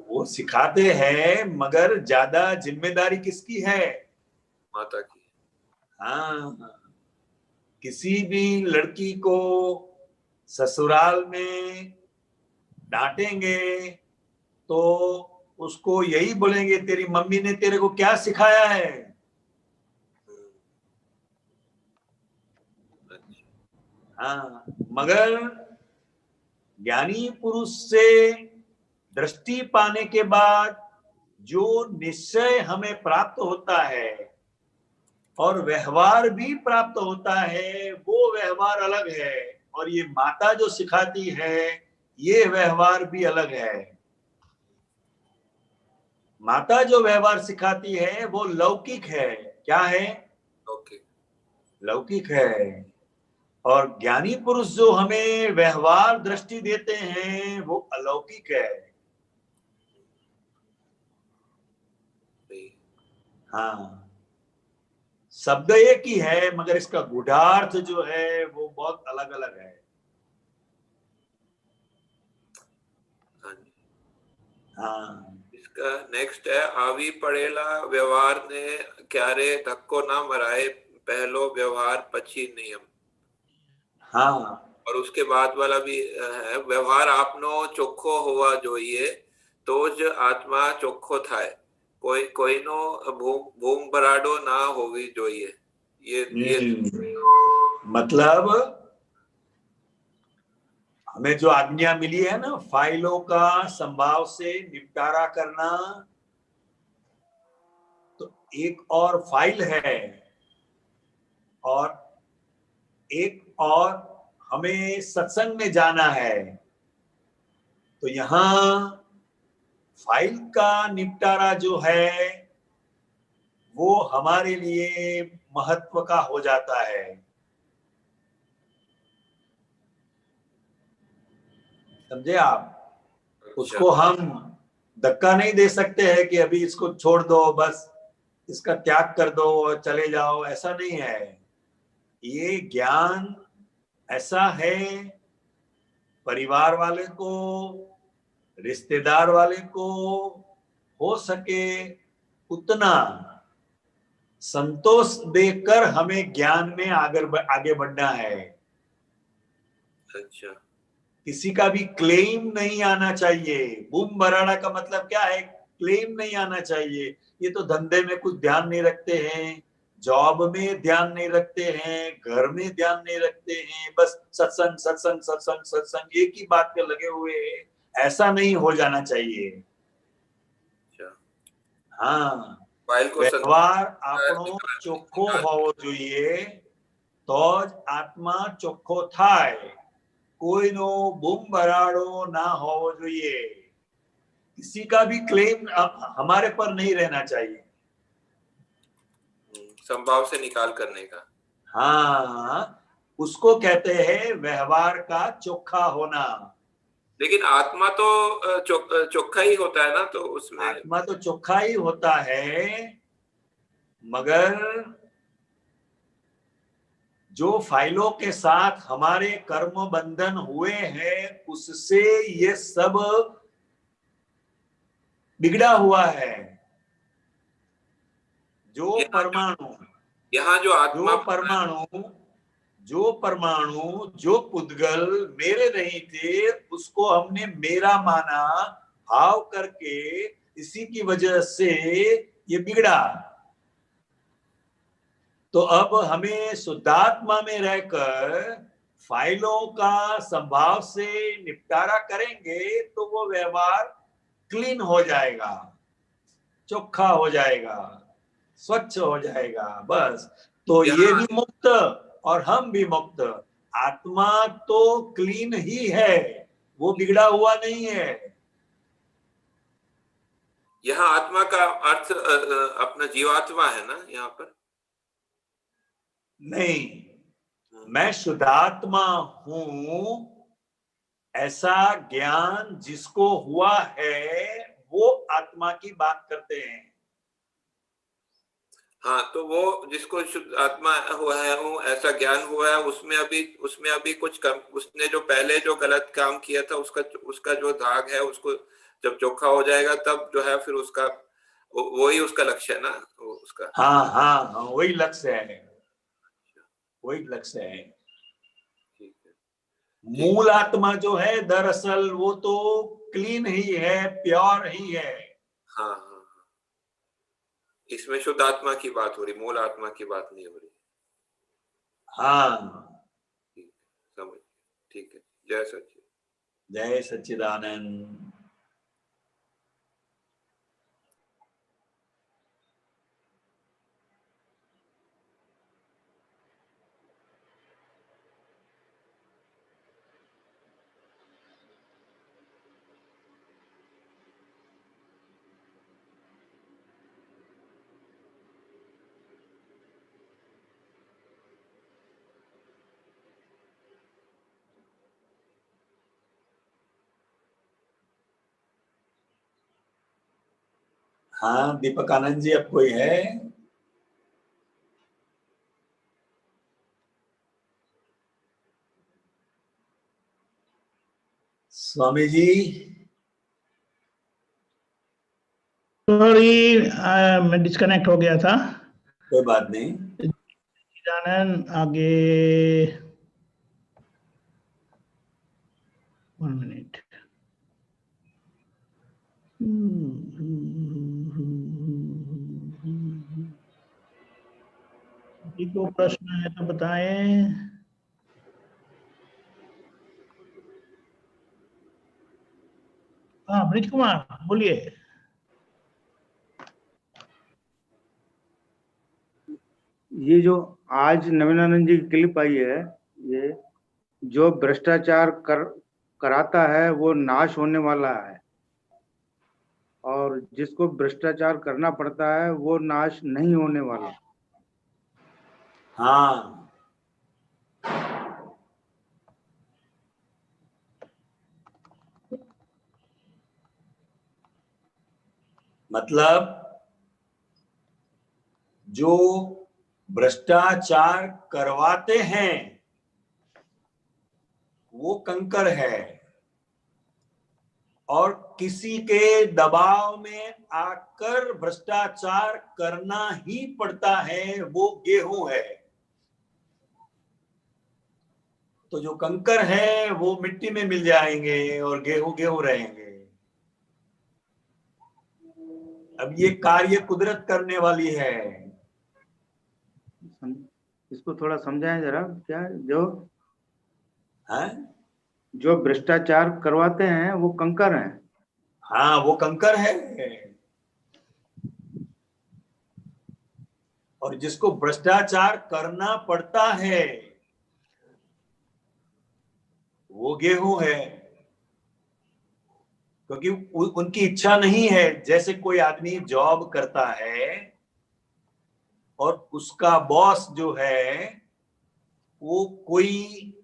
वो सिखाते हैं, मगर ज्यादा जिम्मेदारी किसकी है? माता की। हाँ, किसी भी लड़की को ससुराल में डांटेंगे तो उसको यही बोलेंगे तेरी मम्मी ने तेरे को क्या सिखाया है। हाँ, मगर ज्ञानी पुरुष से दृष्टि पाने के बाद जो निश्चय हमें प्राप्त होता है और व्यवहार भी प्राप्त होता है, वो व्यवहार अलग है, और ये माता जो सिखाती है ये व्यवहार भी अलग है। माता जो व्यवहार सिखाती है वो लौकिक है। क्या है? लौकिक है। और ज्ञानी पुरुष जो हमें व्यवहार दृष्टि देते हैं वो अलौकिक है। हाँ, शब्द एक ही है, मगर इसका गूढ़ार्थ जो है वो बहुत अलग अलग है। हाँ, इसका नेक्स्ट है, आवी पड़ेला व्यवहार ने क्यारे धक्को ना मराए, पहलो व्यवहार पछी नियम। हाँ, और उसके बाद वाला भी है, व्यवहार आपनो चोखो हुआ જોઈએ तो ज आत्मा चोखो थाय, कोईनो भूम भराडो ना होवी જોઈએ। ये मतलब हमें जो आज्ञा मिली है ना, फाइलों का संभाव से निपटारा करना, तो एक और फाइल है और एक और हमें सत्संग में जाना है। तो यहाँ फाइल का निपटारा जो है वो हमारे लिए महत्व का हो जाता है। समझे आप? उसको हम धक्का नहीं दे सकते हैं कि अभी इसको छोड़ दो, बस इसका त्याग कर दो और चले जाओ, ऐसा नहीं है। ये ज्ञान ऐसा है, परिवार वाले को, रिश्तेदार वाले को हो सके उतना संतोष देकर हमें ज्ञान में आगे बढ़ना है। अच्छा, किसी का भी क्लेम नहीं आना चाहिए। बूम बराड़ा का मतलब क्या है? क्लेम नहीं आना चाहिए। ये तो धंधे में कुछ ध्यान नहीं रखते हैं, जॉब में ध्यान नहीं रखते हैं, घर में ध्यान नहीं रखते हैं, बस सत्संग सत्संग सत्संग सत्संग एक ही बात पे लगे हुए हैं। ऐसा नहीं हो जाना चाहिए। हाँ, व्यवहार આપણો ચોખ્ખો હોવો જોઈએ તો જ આત્મા ચોખ્ખો થાય। કોઈનો બૂમ ભરાડો ના હોવો જોઈએ। किसी का भी क्लेम हमारे पर नहीं रहना चाहिए। संभाव से निकाल करने का। हाँ, उसको कहते हैं व्यवहार का चोखा होना। लेकिन आत्मा तो चोखा ही होता है ना, तो उसमें आत्मा तो चोखा ही होता है, मगर जो फाइलों के साथ हमारे कर्म बंधन हुए हैं उससे ये सब बिगड़ा हुआ है। जो परमाणु यहाँ जो आत्मा जो पुद्गल मेरे नहीं थे उसको हमने मेरा माना, भाव करके, इसी की वजह से ये बिगड़ा। तो अब हमें शुद्धात्मा में रहकर फाइलों का संभाव से निपटारा करेंगे तो वो व्यवहार क्लीन हो जाएगा, चोखा हो जाएगा, स्वच्छ हो जाएगा। बस तो ये भी मुक्त और हम भी मुक्त। आत्मा तो क्लीन ही है, वो बिगड़ा हुआ नहीं है। यहाँ आत्मा का अर्थ अपना जीवात्मा है ना यहाँ पर? नहीं, मैं शुद्धात्मा हूं ऐसा ज्ञान जिसको हुआ है वो आत्मा की बात करते हैं। हाँ, तो वो जिसको शुद्ध आत्मा हुआ है, वो ऐसा ज्ञान हुआ है, उसमें अभी कुछ कम, उसने जो पहले जो गलत काम किया था उसका जो दाग है उसको जब चोखा हो जाएगा तब जो है फिर उसका वही उसका लक्ष्य है ना उसका। हाँ हाँ हाँ, वही लक्ष्य है, वही लक्ष्य है। ठीक है। मूल आत्मा जो है दरअसल वो तो क्लीन ही है, प्योर ही है। हाँ हाँ हाँ, इसमें शुद्ध आत्मा की बात हो रही, मूल आत्मा की बात नहीं हो रही। हाँ, ठीक, समझ, ठीक है। जय सच्चिदानंद। जय सच्चिदानंद। हाँ दीपक आनंद जी, अब कोई है? स्वामी जी। सॉरी, मैं डिस्कनेक्ट हो गया था। कोई बात नहीं। जानन आगे 1 मिनट। को प्रश्न है तो बताएं। हाँ ब्रिज कुमार बोलिए। ये जो आज नवीनानंद जी की क्लिप आई है, ये जो भ्रष्टाचार कराता है वो नाश होने वाला है, और जिसको भ्रष्टाचार करना पड़ता है वो नाश नहीं होने वाला। हाँ, मतलब जो भ्रष्टाचार करवाते हैं वो कंकर है, और किसी के दबाव में आकर भ्रष्टाचार करना ही पड़ता है वो गेहूं है। तो जो कंकर है वो मिट्टी में मिल जाएंगे और गेहूं गेहूं रहेंगे। अब ये कार्य कुदरत करने वाली है। इसको थोड़ा समझाएं जरा। क्या है? जो भ्रष्टाचार करवाते हैं वो कंकर हैं। हाँ, वो कंकर है, और जिसको भ्रष्टाचार करना पड़ता है वो गेहूं है, क्योंकि उनकी इच्छा नहीं है। जैसे कोई आदमी जॉब करता है और उसका बॉस जो है वो कोई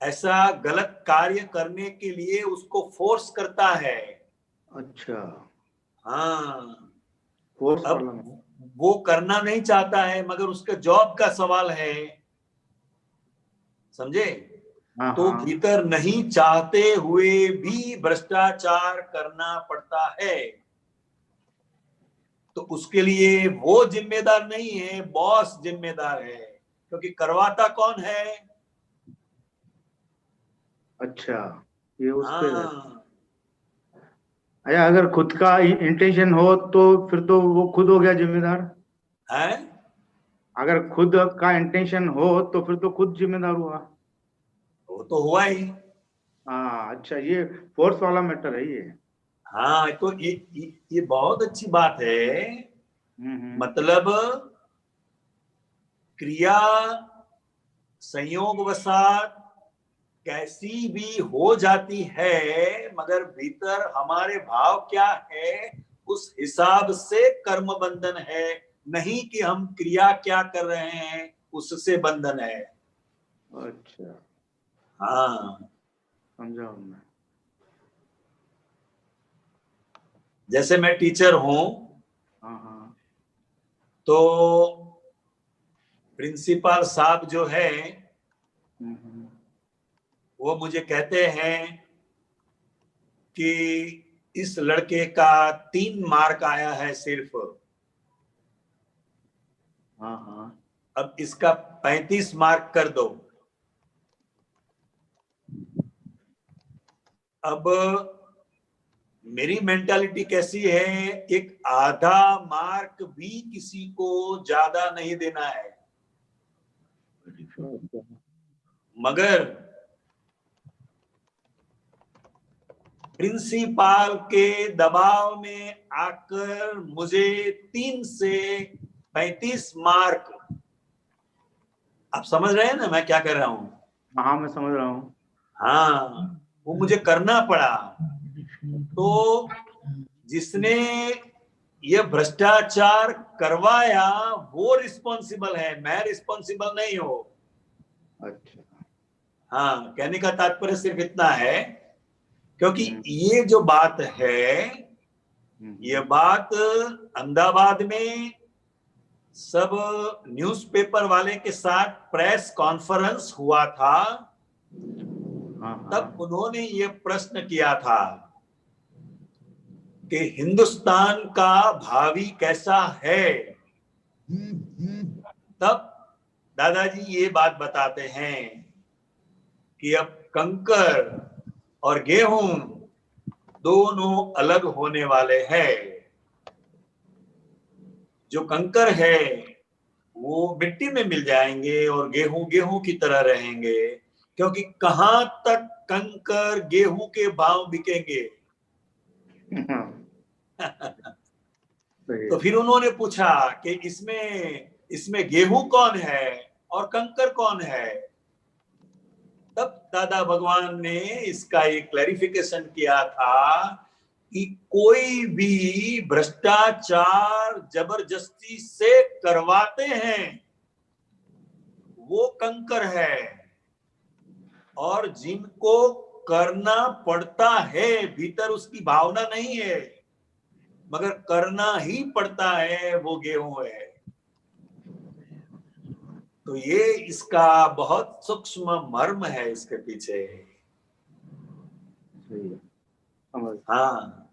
ऐसा गलत कार्य करने के लिए उसको फोर्स करता है। अच्छा, हाँ, फोर्स अब वाला। वो करना नहीं चाहता है, मगर उसका जॉब का सवाल है, समझे? हाँ तो हाँ भीतर नहीं चाहते हुए भी भ्रष्टाचार करना पड़ता है। तो उसके लिए वो जिम्मेदार नहीं है, बॉस जिम्मेदार है, क्योंकि करवाता कौन है? अच्छा, ये उस पे है। हाँ, अच्छा, अगर खुद का इंटेंशन हो तो फिर तो वो खुद हो गया जिम्मेदार। है, अगर खुद का इंटेंशन हो तो फिर तो खुद जिम्मेदार हुआ। वो तो हुआ ही। हाँ अच्छा, ये फोर्स वाला मैटर है ये। हाँ, तो ये बहुत अच्छी बात है। मतलब क्रिया संयोगवशात कैसी भी हो जाती है, मगर भीतर हमारे भाव क्या है, उस हिसाब से कर्म बंधन है, नहीं कि हम क्रिया क्या कर रहे हैं उससे बंधन है। अच्छा, हाँ, समझा मैं। जैसे मैं टीचर हूं, हाँ हाँ तो प्रिंसिपल साहब जो है हम्म, वो मुझे कहते हैं कि इस लड़के का 3 मार्क आया है सिर्फ, हाँ हाँ अब इसका 35 मार्क कर दो। अब मेरी मेंटालिटी कैसी है, एक आधा मार्क भी किसी को ज्यादा नहीं देना है, मगर प्रिंसिपल के दबाव में आकर मुझे 3 से 35 मार्क, आप समझ रहे हैं ना मैं क्या कर रहा हूं? हाँ, मैं समझ रहा हूँ। हाँ, वो मुझे करना पड़ा। तो जिसने ये भ्रष्टाचार करवाया वो रिस्पॉन्सिबल है, मैं रिस्पॉन्सिबल नहीं हूं। अच्छा, हाँ, कहने का तात्पर्य सिर्फ इतना है, क्योंकि ये जो बात है, ये बात अहमदाबाद में सब न्यूज़पेपर वाले के साथ प्रेस कॉन्फ्रेंस हुआ था, हाँ तब हाँ उन्होंने ये प्रश्न किया था कि हिंदुस्तान का भावी कैसा है। तब दादाजी ये बात बताते हैं कि अब कंकर और गेहूं दोनों अलग होने वाले हैं। जो कंकर है वो मिट्टी में मिल जाएंगे और गेहूं गेहूं की तरह रहेंगे, क्योंकि कहां तक कंकर गेहूं के भाव बिकेंगे। सही तो है। फिर उन्होंने पूछा कि इसमें गेहूं कौन है और कंकर कौन है। तब दादा भगवान ने इसका एक क्लैरिफिकेशन किया था कि कोई भी भ्रष्टाचार जबरदस्ती से करवाते हैं वो कंकर है, और जिनको करना पड़ता है भीतर उसकी भावना नहीं है मगर करना ही पड़ता है, वो गेहूं है। तो ये इसका बहुत सूक्ष्म मर्म है इसके पीछे। सही है, समझ। हाँ,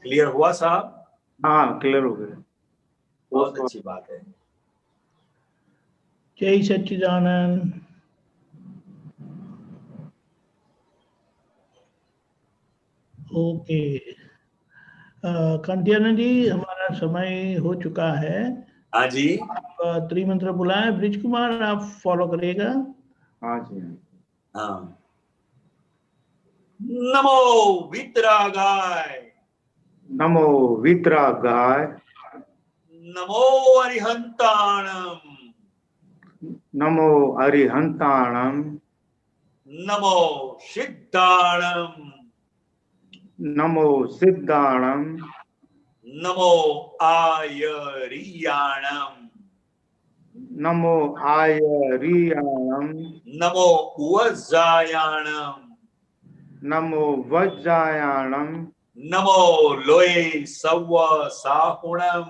क्लियर हुआ साहब? हाँ, क्लियर हो गया। बहुत अच्छी बात है। जय सच्चिदानंद। ओके, कांतियानंद जी, हमारा समय हो चुका है। हाँ जी, त्रिमंत्र बुलाएं। ब्रिज कुमार, आप फॉलो करिएगा। हाँ जी। हाँ। नमो वितरागाय, नमो वितरागाय, नमो अरिहंताणम, नमो अरिहंताणम, नमो सिद्धाणम, नमो सिद्धाणम, नमो आयरियाणम, नमो आयरियाणम, नमो वज्जायाणम, नमो वज्रायाणम, नमो लोये सव्व साहुणम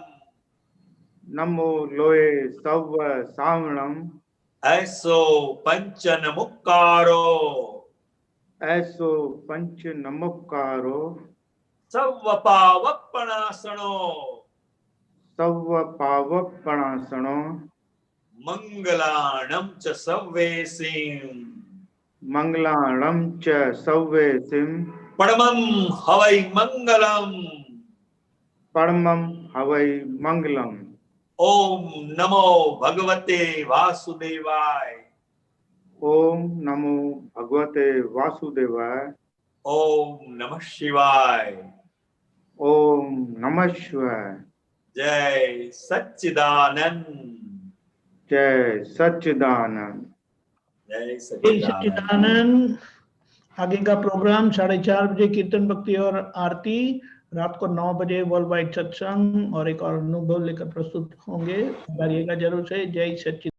नमो लोये सव्व सावणम ऐसो पंचन मुक्कारो ऐसो पंच नमोकारो सव्व पावपणासनो सव्व पावपणासनो मंगलाणं च सव्वेसिं मंगलाणं च सव्वेसिं परमं हवै मंगलम् परमं हवै मंगलम्। ओम नमो भगवते वासुदेवाय ओम नमो भगवते वासुदेवाय। ओम नमः शिवाय ओम नमः शिवाय। जय सच्चिदानंद जय सच्चिदानंद। जय जय सच्चिदानंद। सच्चिदानंद। आगे का प्रोग्राम 4:30 बजे कीर्तन भक्ति और आरती, रात को 9 बजे वर्ल्ड वाइड सत्संग और एक और अनुभव लेकर प्रस्तुत होंगे। जरूर से। जय सच्चिदानंद।